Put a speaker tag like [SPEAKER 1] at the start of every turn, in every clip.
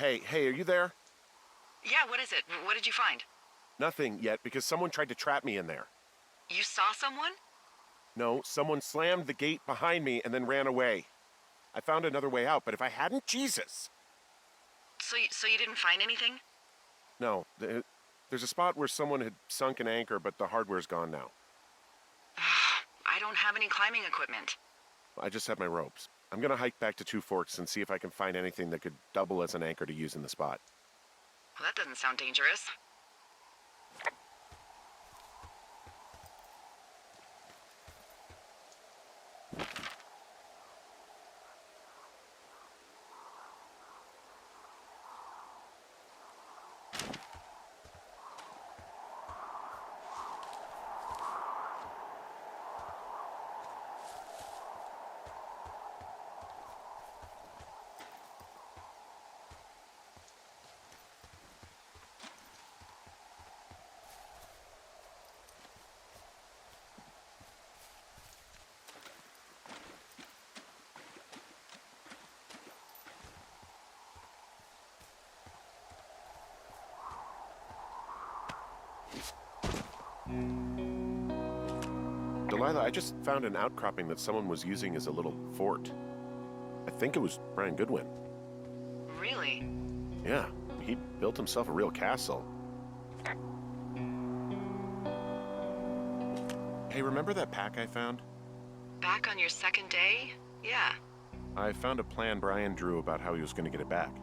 [SPEAKER 1] Hey, are you there?
[SPEAKER 2] Yeah, what is it? What did you find?
[SPEAKER 1] Nothing yet, because someone tried to trap me in there.
[SPEAKER 2] You saw someone?
[SPEAKER 1] No, someone slammed the gate behind me and then ran away. I found another way out, but if I hadn't, Jesus!
[SPEAKER 2] So you didn't find anything?
[SPEAKER 1] No, there's a spot where someone had sunk an anchor, but the hardware's gone now.
[SPEAKER 2] I don't have any climbing equipment.
[SPEAKER 1] I just have my ropes. I'm gonna hike back to Two Forks and see if I can find anything that could double as an anchor to use in the spot.
[SPEAKER 2] Well, that doesn't sound dangerous.
[SPEAKER 1] Delilah, I just found an outcropping that someone was using as a little fort. I think it was Brian Goodwin.
[SPEAKER 2] Really?
[SPEAKER 1] Yeah, he built himself a real castle. Hey, remember that pack I found?
[SPEAKER 2] Back on your second day? Yeah.
[SPEAKER 1] I found a plan Brian drew about how he was going to get it back.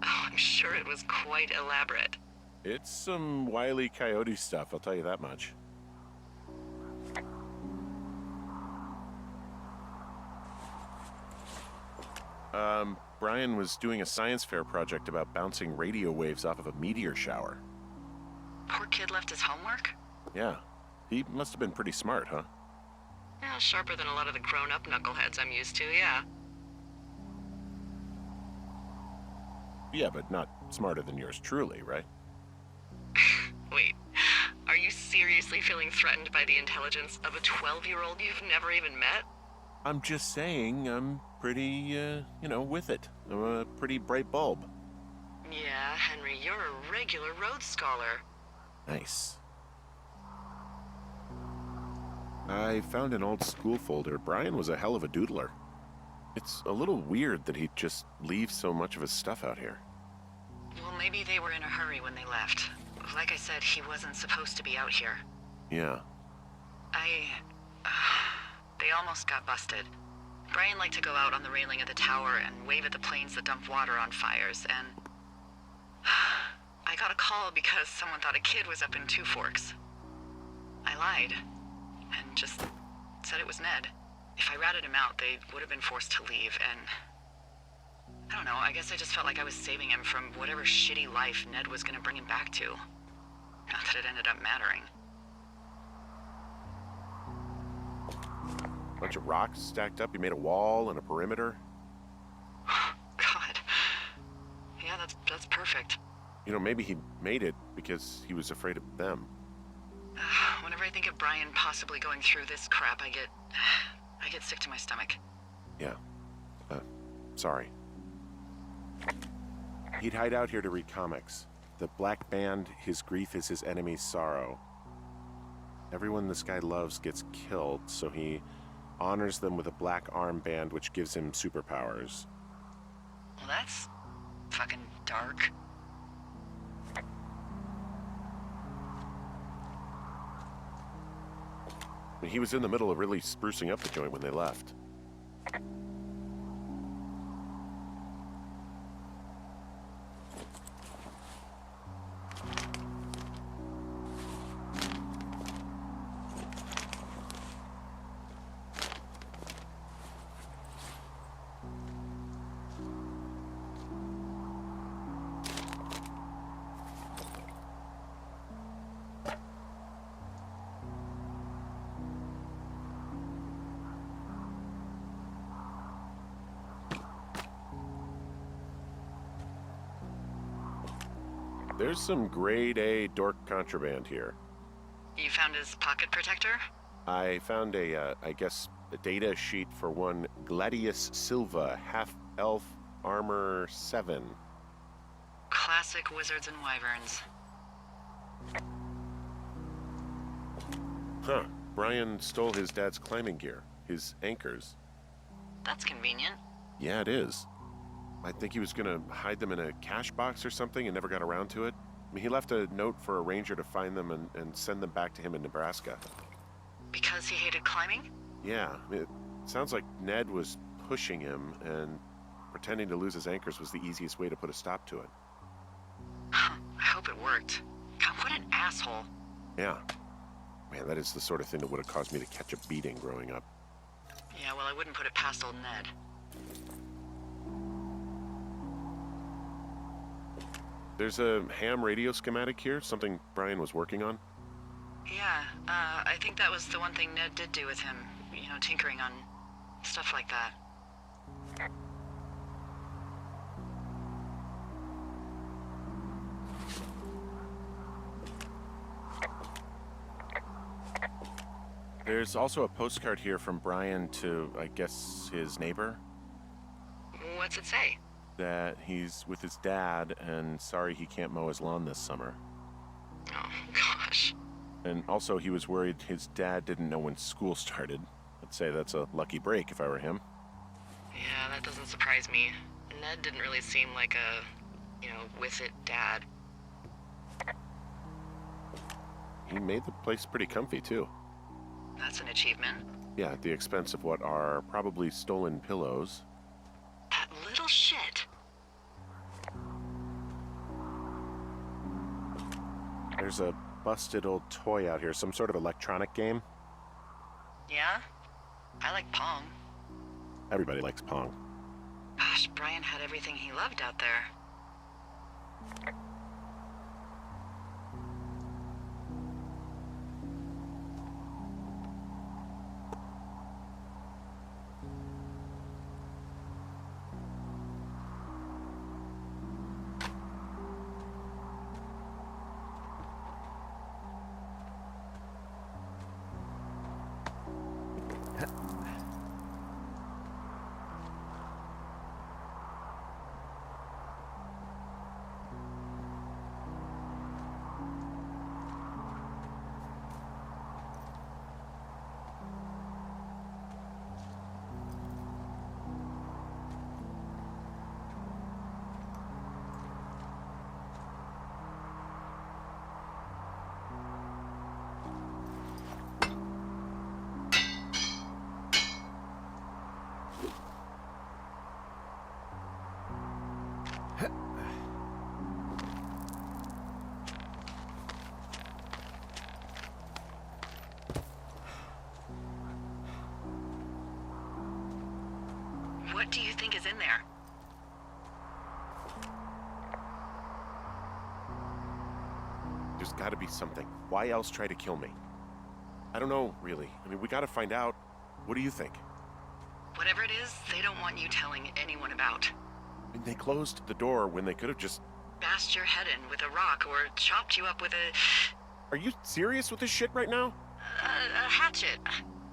[SPEAKER 2] Oh, I'm sure it was quite elaborate.
[SPEAKER 1] It's some Wile E. Coyote stuff, I'll tell you that much. Brian was doing a science fair project about bouncing radio waves off of a meteor shower.
[SPEAKER 2] Poor kid left his homework?
[SPEAKER 1] Yeah. He must have been pretty smart, huh?
[SPEAKER 2] Yeah, sharper than a lot of the grown-up knuckleheads I'm used to, yeah.
[SPEAKER 1] Yeah, but not smarter than yours truly, right?
[SPEAKER 2] Wait, are you seriously feeling threatened by the intelligence of a 12-year-old you've never even met?
[SPEAKER 1] I'm just saying I'm pretty, with it. I'm a pretty bright bulb.
[SPEAKER 2] Yeah, Henry, you're a regular Rhodes Scholar.
[SPEAKER 1] Nice. I found an old school folder. Brian was a hell of a doodler. It's a little weird that he'd just leave so much of his stuff out here.
[SPEAKER 2] Well, maybe they were in a hurry when they left. Like I said, he wasn't supposed to be out here.
[SPEAKER 1] Yeah.
[SPEAKER 2] They almost got busted. Brian liked to go out on the railing of the tower and wave at the planes that dump water on fires, and... I got a call because someone thought a kid was up in Two Forks. I lied, and just said it was Ned. If I ratted him out, they would have been forced to leave, and... I don't know, I guess I just felt like I was saving him from whatever shitty life Ned was gonna bring him back to. Not that it ended up mattering.
[SPEAKER 1] Bunch of rocks stacked up. He made a wall and a perimeter.
[SPEAKER 2] God. Yeah, that's perfect.
[SPEAKER 1] You know, maybe he made it because he was afraid of them.
[SPEAKER 2] Whenever I think of Brian possibly going through this crap, I get sick to my stomach.
[SPEAKER 1] Yeah. Sorry. He'd hide out here to read comics. The Black Band, his grief is his enemy's sorrow. Everyone this guy loves gets killed, so he honors them with a black armband which gives him superpowers.
[SPEAKER 2] Well, that's fucking dark.
[SPEAKER 1] He was in the middle of really sprucing up the joint when they left. There's some grade A dork contraband here.
[SPEAKER 2] You found his pocket protector?
[SPEAKER 1] I found a data sheet for one Gladius Silva, half-elf armor 7.
[SPEAKER 2] Classic wizards and wyverns.
[SPEAKER 1] Huh. Brian stole his dad's climbing gear, his anchors.
[SPEAKER 2] That's convenient.
[SPEAKER 1] Yeah, it is. I think he was gonna hide them in a cash box or something and never got around to it. I mean, he left a note for a ranger to find them and send them back to him in Nebraska.
[SPEAKER 2] Because he hated climbing?
[SPEAKER 1] Yeah, it sounds like Ned was pushing him, and pretending to lose his anchors was the easiest way to put a stop to it.
[SPEAKER 2] I hope it worked. God, what an asshole.
[SPEAKER 1] Yeah. Man, that is the sort of thing that would have caused me to catch a beating growing up.
[SPEAKER 2] Yeah, well, I wouldn't put it past old Ned.
[SPEAKER 1] There's a ham radio schematic here, something Brian was working on.
[SPEAKER 2] Yeah, I think that was the one thing Ned did do with him. You know, tinkering on stuff like that.
[SPEAKER 1] There's also a postcard here from Brian to, I guess, his neighbor.
[SPEAKER 2] What's it say?
[SPEAKER 1] That he's with his dad and sorry he can't mow his lawn this summer.
[SPEAKER 2] Oh, gosh.
[SPEAKER 1] And also he was worried his dad didn't know when school started. I'd say that's a lucky break if I were him.
[SPEAKER 2] Yeah, that doesn't surprise me. Ned didn't really seem like a, with it dad.
[SPEAKER 1] He made the place pretty comfy, too.
[SPEAKER 2] That's an achievement.
[SPEAKER 1] Yeah, at the expense of what are probably stolen pillows.
[SPEAKER 2] That little shit.
[SPEAKER 1] There's a busted old toy out here, some sort of electronic game.
[SPEAKER 2] Yeah? I like Pong.
[SPEAKER 1] Everybody likes Pong.
[SPEAKER 2] Gosh, Brian had everything he loved out there. What do you think is in there?
[SPEAKER 1] There's gotta be something. Why else try to kill me? I don't know, really. I mean, we gotta find out. What do you think?
[SPEAKER 2] Whatever it is, they don't want you telling anyone about.
[SPEAKER 1] I mean, they closed the door when they could have just...
[SPEAKER 2] Bashed your head in with a rock or chopped you up with
[SPEAKER 1] Are you serious with this shit right now?
[SPEAKER 2] a hatchet.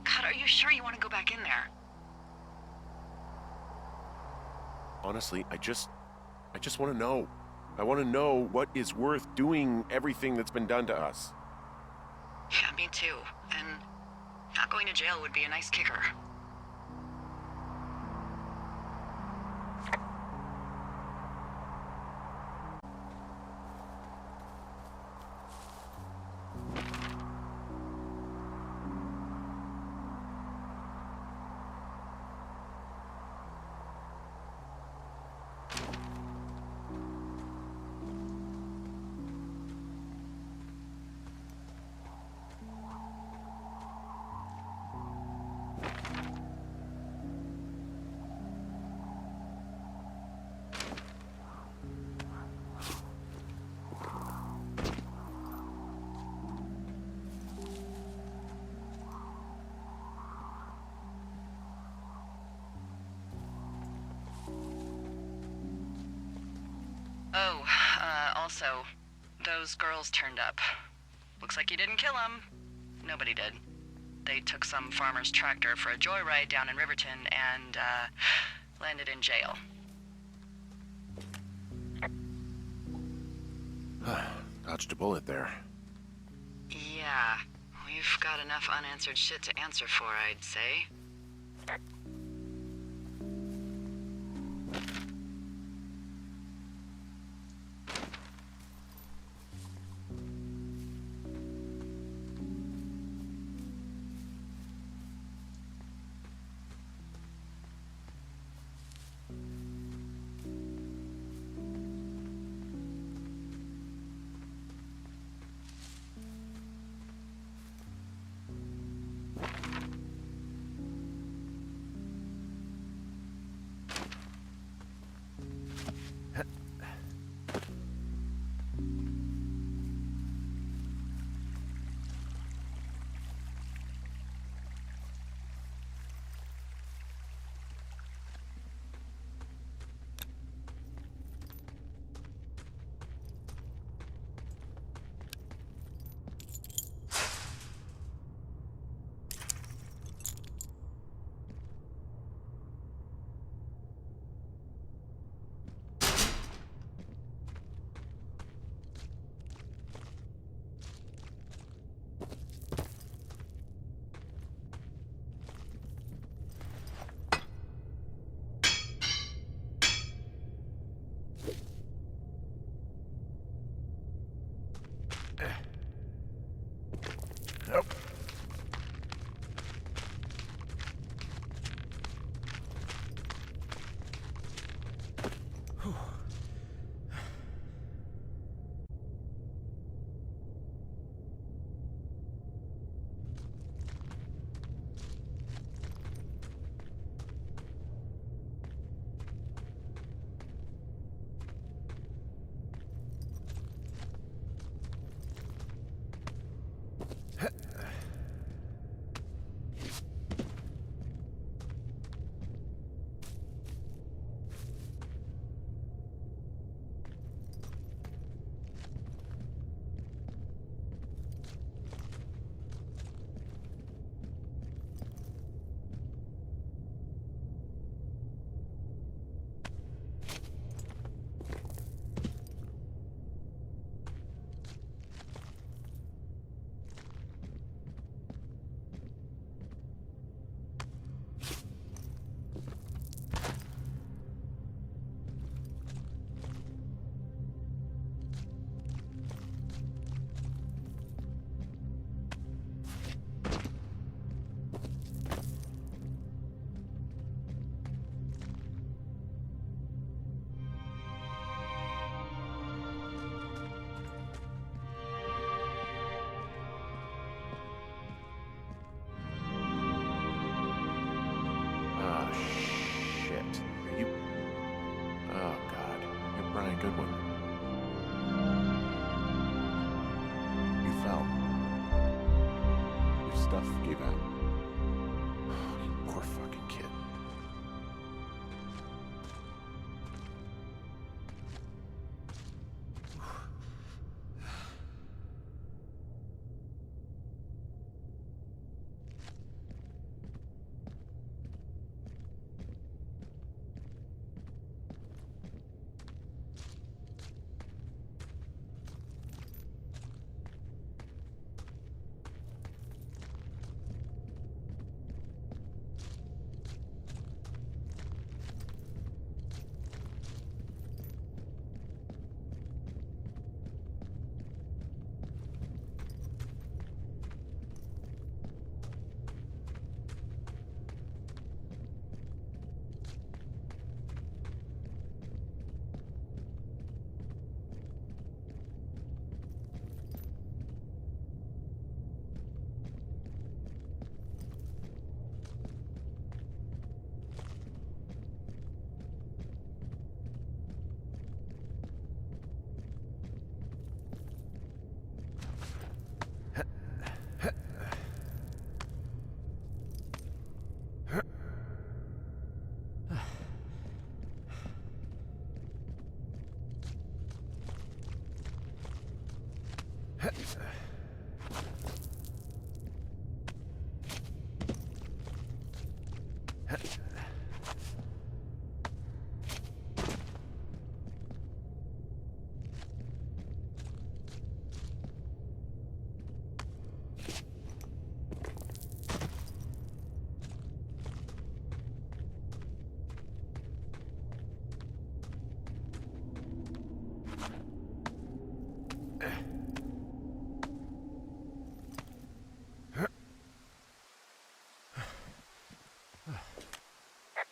[SPEAKER 2] God, are you sure you want to go back in there?
[SPEAKER 1] Honestly, I just want to know. I want to know what is worth doing everything that's been done to us.
[SPEAKER 2] Yeah, me too. And not going to jail would be a nice kicker. Oh, also, those girls turned up. Looks like you didn't kill them. Nobody did. They took some farmer's tractor for a joyride down in Riverton and, landed in jail.
[SPEAKER 1] Dodged a bullet there.
[SPEAKER 2] Yeah, we've got enough unanswered shit to answer for, I'd say.
[SPEAKER 1] Nope. Goodwin. You fell. Your stuff gave out. Oh, you poor fucking kid.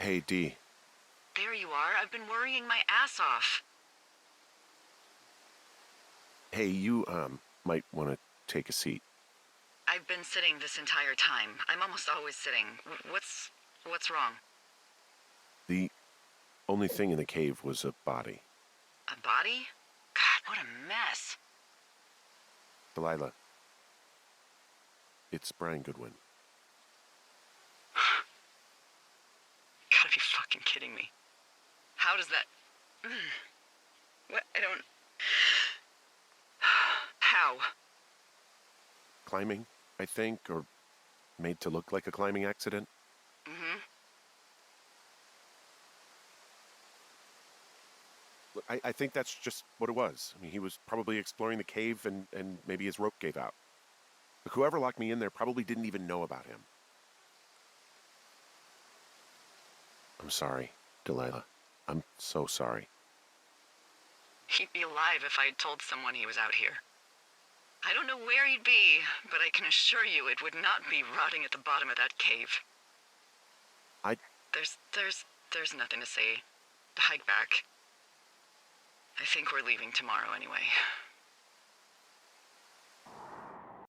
[SPEAKER 1] Hey, Dee.
[SPEAKER 2] There you are. I've been worrying my ass off.
[SPEAKER 1] Hey, you, might want to take a seat.
[SPEAKER 2] I've been sitting this entire time. I'm almost always sitting. What's wrong?
[SPEAKER 1] The only thing in the cave was a body.
[SPEAKER 2] A body? God, what a mess.
[SPEAKER 1] Delilah. It's Brian Goodwin.
[SPEAKER 2] Gotta be fucking kidding me. How does that... What? I don't... How?
[SPEAKER 1] Climbing, I think, or made to look like a climbing accident.
[SPEAKER 2] Mm-hmm.
[SPEAKER 1] Look, I think that's just what it was. I mean, he was probably exploring the cave and maybe his rope gave out. But whoever locked me in there probably didn't even know about him. I'm sorry, Delilah. I'm so sorry.
[SPEAKER 2] He'd be alive if I'd told someone he was out here. I don't know where he'd be, but I can assure you it would not be rotting at the bottom of that cave. There's nothing to say. Hike back. I think we're leaving tomorrow anyway.